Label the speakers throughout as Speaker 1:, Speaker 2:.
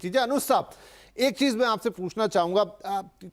Speaker 1: चीजें। अनुज साहब, एक चीज मैं आपसे पूछना चाहूंगा,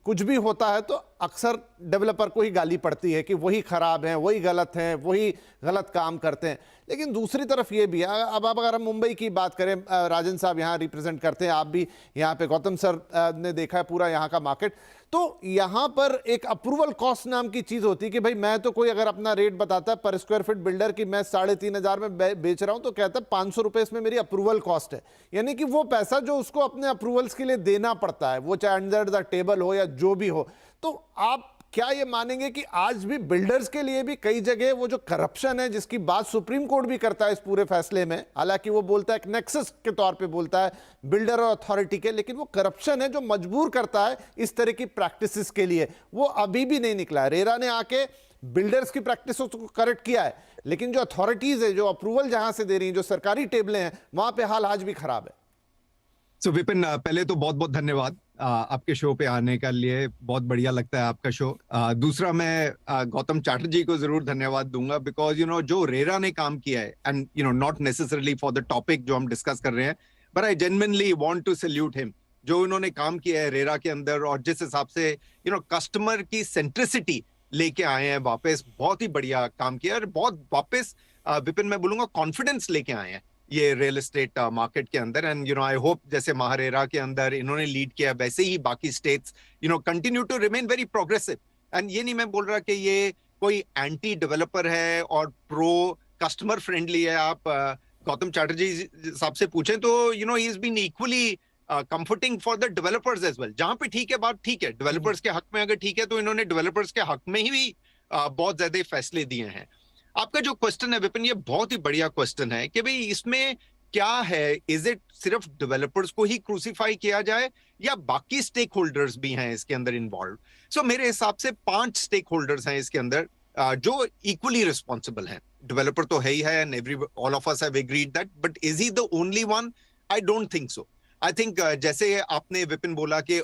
Speaker 1: कुछ भी होता है तो अक्सर डेवलपर को ही गाली पड़ती है कि वही खराब हैं, वही गलत हैं, वही गलत काम करते हैं। लेकिन दूसरी तरफ ये भी है, अब अगर हम मुंबई की बात करें, राजन साहब यहाँ रिप्रेजेंट करते हैं, आप भी यहाँ पे, गौतम सर ने देखा है पूरा यहाँ का मार्केट, तो यहाँ पर एक अप्रूवल कॉस्ट नाम की चीज होती है कि भाई मैं तो, कोई अगर अपना रेट बताता है पर स्क्वायर फीट बिल्डर की मैं 3,500 में बेच रहा हूं, तो कहता है 500 रुपए इसमें मेरी अप्रूवल कॉस्ट है। यानी कि वो पैसा जो उसको अपने अप्रूवल्स के लिए देना पड़ता है, वो चाहे अंडर द टेबल हो या जो भी हो। तो आप क्या ये मानेंगे कि आज भी बिल्डर्स के लिए भी कई जगह वो जो करप्शन है, जिसकी बात सुप्रीम कोर्ट भी करता है इस पूरे फैसले में, हालांकि वो बोलता है एक नेक्सस के तौर पे बोलता है बिल्डर और अथॉरिटी के, लेकिन वो करप्शन है जो मजबूर करता है इस तरह की प्रैक्टिसेस के लिए, वो अभी भी नहीं निकला है। रेरा ने आके बिल्डर्स की प्रैक्टिस को करेक्ट किया है, लेकिन जो अथॉरिटीज है, जो अप्रूवल जहां से दे रही हैं, जो सरकारी टेबलें हैं, वहां पे हाल आज भी खराब है।
Speaker 2: सो विपिन, पहले तो बहुत बहुत धन्यवाद आपके शो पे आने के लिए, बहुत बढ़िया लगता है आपका शो। दूसरा, मैं गौतम चैटर्जी को जरूर धन्यवाद दूंगा, बिकॉज जो रेरा ने काम किया है, and not necessarily for the topic जो हम डिस्कस कर रहे हैं, but I genuinely want to salute him. जो उन्होंने काम किया है रेरा के अंदर, और जिस हिसाब से कस्टमर की सेंट्रिसिटी लेके आए हैं वापस, बहुत ही बढ़िया काम किया है, और बहुत वापस विपिन मैं बोलूंगा कॉन्फिडेंस लेके आए हैं ये रियल एस्टेट मार्केट के अंदर। एंड आई होप जैसे महारेरा के अंदर इन्होंने लीड किया, वैसे ही बाकी states continue to remain very progressive. And ये नहीं मैं बोल रहा कि ये कोई एंटी डेवलपर है और प्रो कस्टमर फ्रेंडली है। आप गौतम चैटर्जी साहब से पूछें तो he is been equally comforting for the developers as well. जहां पे ठीक है, बात ठीक है, डेवलपर्स के हक में अगर ठीक है, तो इन्होंने डेवलपर्स के हक में ही बहुत ज्यादा फैसले दिए हैं। आपका जो क्वेश्चन है विपिन, ये बहुत ही बढ़िया क्वेश्चन है कि भाई इसमें क्या है, इज इट सिर्फ डेवलपर्स को ही क्रूसीफाई किया जाए या बाकी स्टेक होल्डर्स भी हैं इसके अंदर इन्वॉल्व? सो मेरे हिसाब से 5 स्टेक होल्डर्स हैं इसके अंदर जो इक्वली रिस्पॉन्सिबल हैं। डेवलपर तो है ही है, and every all of us have agreed that, but is he the only one? I don't think so. I think जैसे आपने विपिन बोला कि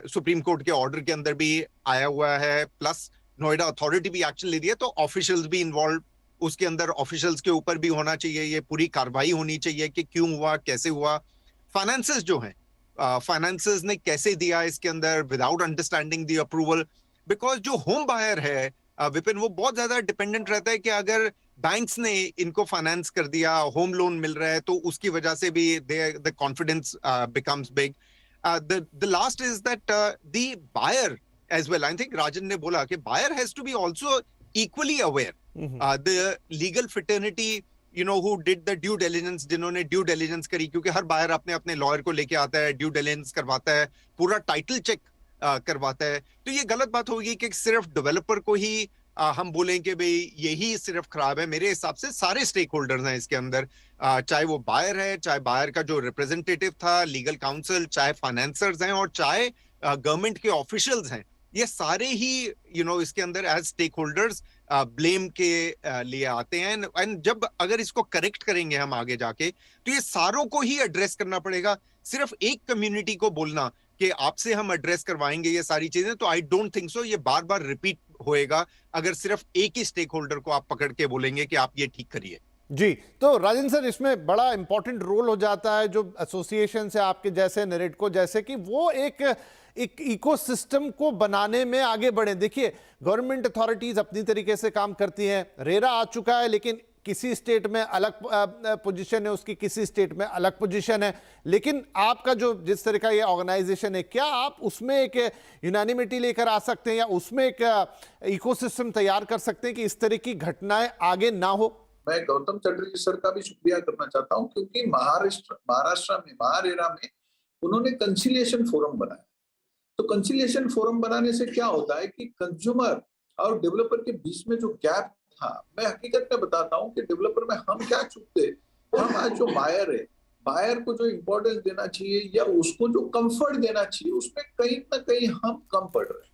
Speaker 2: सुप्रीम कोर्ट के ऑर्डर के अंदर भी आया हुआ है, प्लस नोएडा अथॉरिटी भी एक्शन ले रही है, तो ऑफिशियल्स भी इन्वॉल्व, उसके अंदर ऑफिशियल्स के ऊपर भी होना चाहिए, ये पूरी कार्रवाई होनी चाहिए कि क्यों हुआ, कैसे हुआ। फाइनेंसेस जो हैं, फाइनेंसेस ने कैसे दिया इसके अंदर without understanding the approval, because जो होम बायर है विपिन, वो बहुत ज्यादा डिपेंडेंट रहता है कि अगर बैंक्स ने इनको फाइनेंस कर दिया, होम लोन मिल रहा है, तो उसकी वजह से भी the confidence becomes big. The last is that the buyer as well, I think Rajan ने बोला कि buyer has to be also equally aware. The legal fraternity, who did the due diligence, जिन्होंने due diligence करी, क्योंकि हर buyer अपने अपने lawyer को लेके आता है, ड्यू डिलिजेंस करवाता है, पूरा टाइटल चेक करवाता है। तो ये गलत बात होगी कि सिर्फ डेवलपर को ही हम बोलें कि भाई यही सिर्फ खराब है। मेरे हिसाब से सारे स्टेक होल्डर्स हैं इसके अंदर, चाहे वो बायर है, चाहे बायर का जो रिप्रेजेंटेटिव था, लीगल काउंसिल, चाहे फाइनेंसर्स हैं, और चाहे गवर्नमेंट के ऑफिशियल्स हैं, ये सारे ही इसके अंदर एज स्टेक होल्डर्स ब्लेम के लिए आते हैं। एंड जब अगर इसको करेक्ट करेंगे हम आगे जाके, तो ये सारों को ही एड्रेस करना पड़ेगा। सिर्फ एक कम्युनिटी को बोलना कि आपसे हम एड्रेस करवाएंगे ये सारी चीजें, तो आई डोंट थिंक सो। ये बार बार रिपीट होएगा अगर सिर्फ एक ही स्टेक होल्डर को आप पकड़ के बोलेंगे कि आप ये ठीक करिए।
Speaker 1: जी, तो राजन सर, इसमें बड़ा इंपॉर्टेंट रोल हो जाता है जो एसोसिएशन से आपके जैसे नेरेटको जैसे, कि वो एक इकोसिस्टम को बनाने में आगे बढ़े। देखिए, गवर्नमेंट अथॉरिटीज अपनी तरीके से काम करती हैं, रेरा आ चुका है, लेकिन किसी स्टेट में अलग पोजीशन है उसकी, किसी स्टेट में अलग पोजीशन है, लेकिन आपका जो जिस तरह का ये ऑर्गेनाइजेशन है, क्या आप उसमें एक यूनानिमिटी लेकर आ सकते हैं या उसमें एक इकोसिस्टम तैयार कर सकते हैं कि इस तरह की घटनाएं आगे ना हो?
Speaker 3: मैं गौतम चटर्जी सर का भी शुक्रिया करना चाहता हूं, क्योंकि महाराष्ट्र में, महारेरा में उन्होंने कंसिलिएशन फोरम बनाया। तो कंसिलिएशन फोरम बनाने से क्या होता है कि कंज्यूमर और डेवलपर के बीच में जो गैप था, मैं हकीकत में बताता हूं कि डेवलपर में हम क्या चूकते, हम आज जो बायर है, बायर को जो इंपॉर्टेंस देना चाहिए या उसको जो कंफर्ट देना चाहिए, उसमें कहीं ना कहीं हम कम पड़ रहे हैं।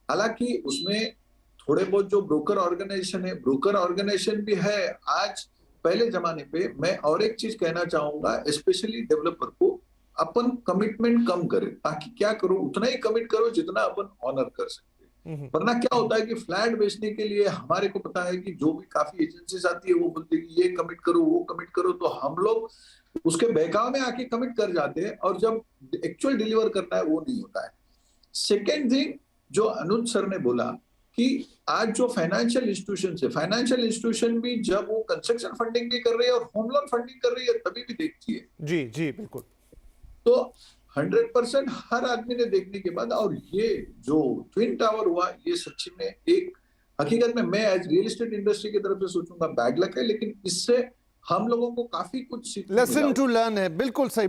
Speaker 3: हालांकि उसमें थोड़े बहुत जो ब्रोकर ऑर्गेनाइजेशन है, ब्रोकर ऑर्गेनाइजेशन भी है आज। पहले जमाने पे मैं और एक चीज कहना चाहूंगा, स्पेशली डेवलपर को, अपन कमिटमेंट कम करें, ताकि क्या करो, उतना ही कमिट करो जितना अपन ऑनर कर सकते हैं। वरना क्या होता है कि फ्लैट बेचने के लिए हमारे को पता है कि जो भी काफी एजेंसीज आती है वो बोलते हैं कि ये कमिट करो, वो कमिट करो, तो हम लोग उसके बहकाव में आके कमिट कर जाते हैं और जब एक्चुअल डिलीवर करना है वो नहीं होता है। सेकेंड थिंग जो अनुज सर ने बोला कि आज जो फाइनेंशियल इंस्टीट्यूशन है, फाइनेंशियल इंस्टीट्यूशन भी जब वो कंस्ट्रक्शन फंडिंग भी कर रही है और होम लोन फंडिंग कर रही है तभी भी देखती है।
Speaker 1: जी जी बिल्कुल।
Speaker 3: तो 100% हर आदमी ने देखने के बाद, और ये जो ट्विन टावर हुआ ये सच्ची में एक हकीकत में मैं एज रियल एस्टेट इंडस्ट्री की तरफ से सोचूंगा बैड लक है, लेकिन इससे हम लोगों को काफी कुछ सीखने
Speaker 1: लेसन टू लर्न है, बिल्कुल सही।